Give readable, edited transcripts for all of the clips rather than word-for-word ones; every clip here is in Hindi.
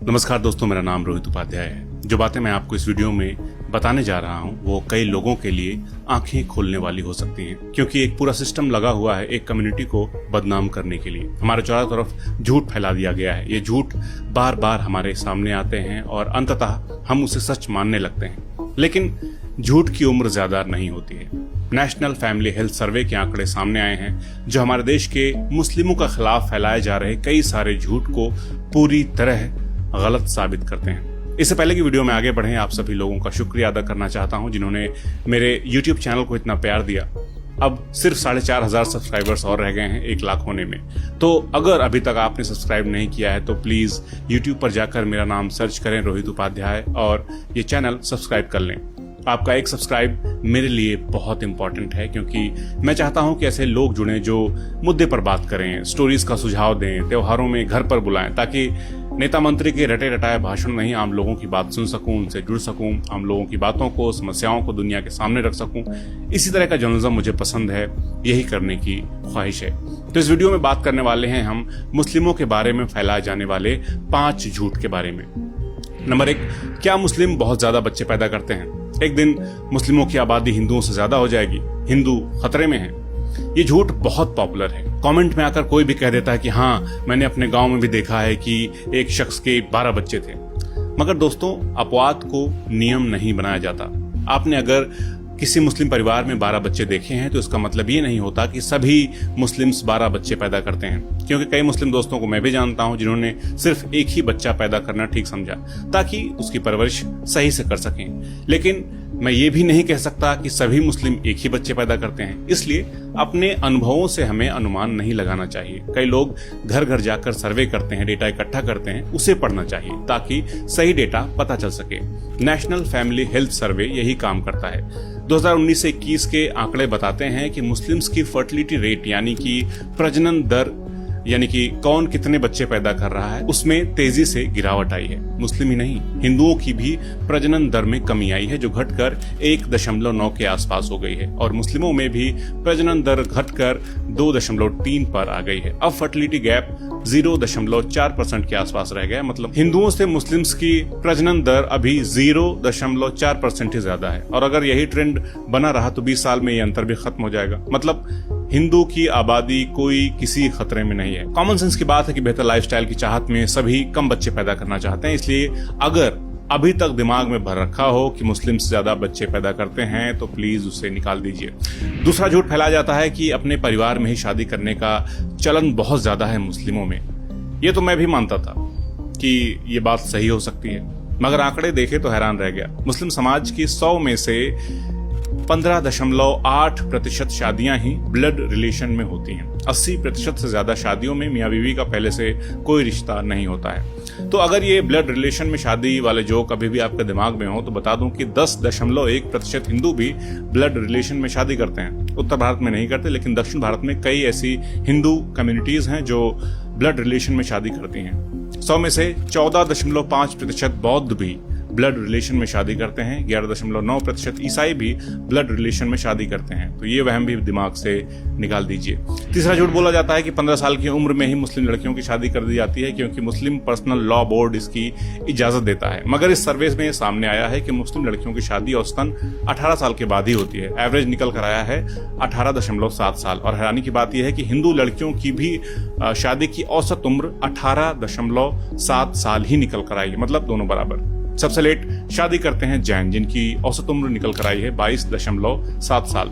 नमस्कार दोस्तों, मेरा नाम रोहित उपाध्याय है। जो बातें मैं आपको इस वीडियो में बताने जा रहा हूं वो कई लोगों के लिए आंखें खोलने वाली हो सकती हैं, क्योंकि एक पूरा सिस्टम लगा हुआ है एक कम्युनिटी को बदनाम करने के लिए। हमारे चारों तरफ झूठ फैला दिया गया है। ये झूठ बार बार हमारे सामने आते हैं और अंततः हम उसे सच मानने लगते हैं। लेकिन झूठ की उम्र ज्यादा नहीं होती है। नेशनल फैमिली हेल्थ सर्वे के आंकड़े सामने आए हैं जो हमारे देश के मुस्लिमों के खिलाफ फैलाए जा रहे कई सारे झूठ को पूरी तरह गलत साबित करते हैं। इससे पहले की वीडियो में आगे बढ़ें, आप सभी लोगों का शुक्रिया अदा करना चाहता हूं जिन्होंने मेरे YouTube चैनल को इतना प्यार दिया। अब सिर्फ 4,500 सब्सक्राइबर्स और रह गए हैं 1 लाख होने में। तो अगर अभी तक आपने सब्सक्राइब नहीं किया है तो प्लीज YouTube पर जाकर मेरा नाम सर्च करें रोहित उपाध्याय और ये चैनल सब्सक्राइब कर लें। आपका एक सब्सक्राइब मेरे लिए बहुत इंपॉर्टेंट है, क्योंकि मैं चाहता हूं कि ऐसे लोग जुड़ें जो मुद्दे पर बात करें, स्टोरीज का सुझाव दें, त्योहारों में घर पर बुलाएं, ताकि नेता मंत्री के रटे रटाए भाषण नहीं, आम लोगों की बात सुन सकूं, उनसे जुड़ सकूं, आम लोगों की बातों को, समस्याओं को दुनिया के सामने रख सकूं। इसी तरह का जर्नलिज्म मुझे पसंद है, यही करने की ख्वाहिश है। तो इस वीडियो में बात करने वाले हैं हम मुस्लिमों के बारे में फैलाए जाने वाले 5 झूठ के बारे में। नंबर 1, क्या मुस्लिम बहुत ज्यादा बच्चे पैदा करते हैं? एक दिन मुस्लिमों की आबादी हिंदुओं से ज्यादा हो जाएगी, हिंदू खतरे में हैं। ये झूठ बहुत पॉपुलर है। कमेंट में आकर कोई भी कह देता है कि हाँ, मैंने अपने गांव में भी देखा है कि एक शख्स के 12 बच्चे थे। मगर दोस्तों, अपवाद को नियम नहीं बनाया जाता। आपने अगर किसी मुस्लिम परिवार में 12 बच्चे देखे हैं तो इसका मतलब ये नहीं होता कि सभी मुस्लिम्स 12 बच्चे पैदा करते हैं, क्योंकि कई मुस्लिम दोस्तों को मैं भी जानता हूं जिन्होंने सिर्फ एक ही बच्चा पैदा करना ठीक समझा ताकि उसकी परवरिश सही से कर सकें। लेकिन मैं ये भी नहीं कह सकता कि सभी मुस्लिम एक ही बच्चे पैदा करते हैं, इसलिए अपने अनुभवों से हमें अनुमान नहीं लगाना चाहिए। कई लोग घर घर जाकर सर्वे करते हैं, डेटा इकट्ठा करते हैं, उसे पढ़ना चाहिए ताकि सही डेटा पता चल सके। नेशनल फैमिली हेल्थ सर्वे यही काम करता है। 2019 से 21 के आंकड़े बताते हैं कि मुस्लिम्स की फर्टिलिटी रेट यानी कि प्रजनन दर, यानी कि कौन कितने बच्चे पैदा कर रहा है, उसमें तेजी से गिरावट आई है। मुस्लिम ही नहीं, हिंदुओं की भी प्रजनन दर में कमी आई है जो घटकर 1.9 के आसपास हो गई है, और मुस्लिमों में भी प्रजनन दर घटकर 2.3 पर आ गई है। अब फर्टिलिटी गैप 0.4% के आसपास रह गया। मतलब हिंदुओं से मुस्लिम्स की प्रजनन दर अभी 0.4% ही ज्यादा है, और अगर यही ट्रेंड बना रहा तो 20 साल में ये अंतर भी खत्म हो जाएगा। मतलब हिंदू की आबादी कोई किसी खतरे में नहीं है। कॉमन सेंस की बात है कि बेहतर लाइफस्टाइल की चाहत में सभी कम बच्चे पैदा करना चाहते हैं। इसलिए अगर अभी तक दिमाग में भर रखा हो कि मुस्लिम से ज्यादा बच्चे पैदा करते हैं तो प्लीज उसे निकाल दीजिए। दूसरा झूठ फैलाया जाता है कि अपने परिवार में ही शादी करने का चलन बहुत ज्यादा है मुस्लिमों में। ये तो मैं भी मानता था कि ये बात सही हो सकती है, मगर आंकड़े देखे तो हैरान रह गया। मुस्लिम समाज की 100 में से 15.8% शादियां ही ब्लड रिलेशन में होती हैं। 80% से ज्यादा शादियों में मियाँ बीवी का पहले से कोई रिश्ता नहीं होता है। तो अगर ये ब्लड रिलेशन में शादी वाले जोक अभी भी आपके दिमाग में हो तो बता दूं कि 10.1% हिंदू भी ब्लड रिलेशन में शादी करते हैं। उत्तर भारत में नहीं करते, लेकिन दक्षिण भारत में कई ऐसी हिंदू कम्युनिटीज हैं जो ब्लड रिलेशन में शादी करती हैं। 100 में से 14.5% बौद्ध भी ब्लड रिलेशन में शादी करते हैं। 11.9% ईसाई भी ब्लड रिलेशन में शादी करते हैं। तो ये वहम भी दिमाग से निकाल दीजिए। तीसरा झूठ बोला जाता है कि 15 साल की उम्र में ही मुस्लिम लड़कियों की शादी कर दी जाती है, क्योंकि मुस्लिम पर्सनल लॉ बोर्ड इसकी इजाजत देता है। मगर इस सर्वे में सामने आया है कि मुस्लिम लड़कियों की शादी औसतन 18 साल के बाद ही होती है। एवरेज निकल कर आया है 18.7 साल। और हैरानी की बात यह है कि हिंदू लड़कियों की भी शादी की औसत उम्र 18.7 साल ही निकल कर आई है, मतलब दोनों बराबर। सबसे लेट शादी करते हैं जैन, जिनकी औसत उम्र निकल कर आई है 22.7 साल।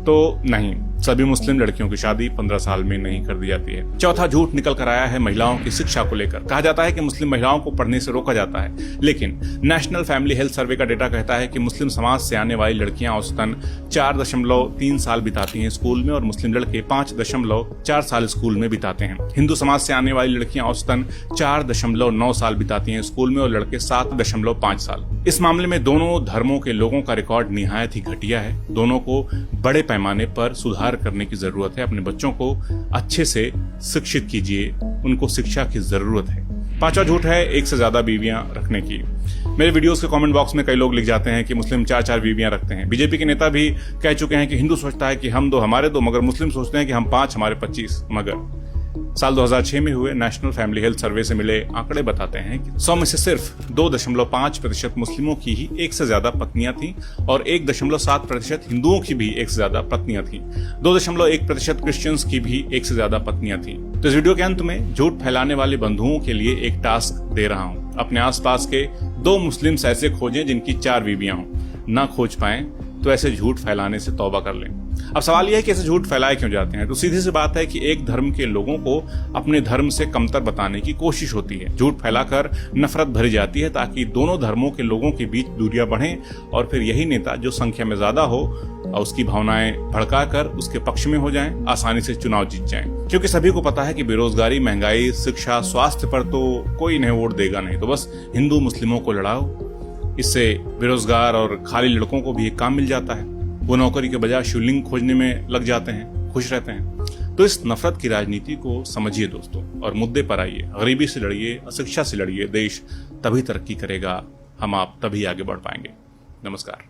तो नहीं, सभी मुस्लिम लड़कियों की शादी 15 साल में नहीं कर दी जाती है। चौथा झूठ निकल कर आया है महिलाओं की शिक्षा को लेकर। कहा जाता है कि मुस्लिम महिलाओं को पढ़ने से रोका जाता है, लेकिन नेशनल फैमिली हेल्थ सर्वे का डेटा कहता है कि मुस्लिम समाज से आने वाली लड़कियां औसतन 4.3 साल बिताती हैं स्कूल में, और मुस्लिम लड़के 5.4 साल स्कूल में बिताते हैं। हिंदू समाज से आने वाली लड़कियां औसतन 4.9 साल बिताती हैं स्कूल में, और लड़के 7.5 साल। इस मामले में दोनों धर्मों के लोगों का रिकॉर्ड निहायत ही घटिया है। दोनों को बड़े पैमाने पर सुधार करने की जरूरत है। अपने बच्चों को अच्छे से शिक्षित कीजिए, उनको शिक्षा की जरूरत है। पांचवा झूठ है एक से ज्यादा बीवियां रखने की। मेरे वीडियोस के कमेंट बॉक्स में कई लोग लिख जाते हैं कि मुस्लिम 4-4 बीवियां रखते हैं। बीजेपी के नेता भी कह चुके हैं कि हिंदू सोचता है कि हम 2 हमारे 2, मगर मुस्लिम सोचते हैं कि हम 5 हमारे 25। मगर साल 2006 में हुए नेशनल फैमिली हेल्थ सर्वे से मिले आंकड़े बताते हैं कि 100 में से सिर्फ 2.5% मुस्लिमों की ही एक से ज्यादा पत्नियां थीं और 1.7% हिंदुओं की भी एक से ज्यादा पत्नियां थीं। 2.1% क्रिश्चियंस की भी एक से ज्यादा पत्नियां थीं। तो इस वीडियो के अंत में झूठ फैलाने वाले बंधुओं के लिए एक टास्क दे रहा हूं। अपने आसपास के 2 मुस्लिम्स ऐसे खोजें जिनकी 4 बीवियां हों। ना खोज पाएं तो ऐसे झूठ फैलाने से तौबा कर लें। अब सवाल यह है कि ऐसे झूठ फैलाए क्यों जाते हैं? तो सीधी सी बात है कि एक धर्म के लोगों को अपने धर्म से कमतर बताने की कोशिश होती है। झूठ फैलाकर नफरत भरी जाती है ताकि दोनों धर्मों के लोगों के बीच दूरियां बढ़ें और फिर यही नेता जो संख्या में ज्यादा हो उसकी भावनाएं भड़काकर उसके पक्ष में हो जाएं, आसानी से चुनाव जीत जाएं। क्योंकि सभी को पता है कि बेरोजगारी, महंगाई, शिक्षा, स्वास्थ्य पर तो कोई इन्हें वोट देगा नहीं, तो बस हिंदू मुस्लिमों को लड़ाओ। इससे बेरोजगार और खाली लड़कों को भी एक काम मिल जाता है। वो नौकरी के बजाय शिवलिंग खोजने में लग जाते हैं, खुश रहते हैं। तो इस नफरत की राजनीति को समझिए दोस्तों और मुद्दे पर आइए। गरीबी से लड़िए, अशिक्षा से लड़िए। देश तभी तरक्की करेगा, हम आप तभी आगे बढ़ पाएंगे। नमस्कार।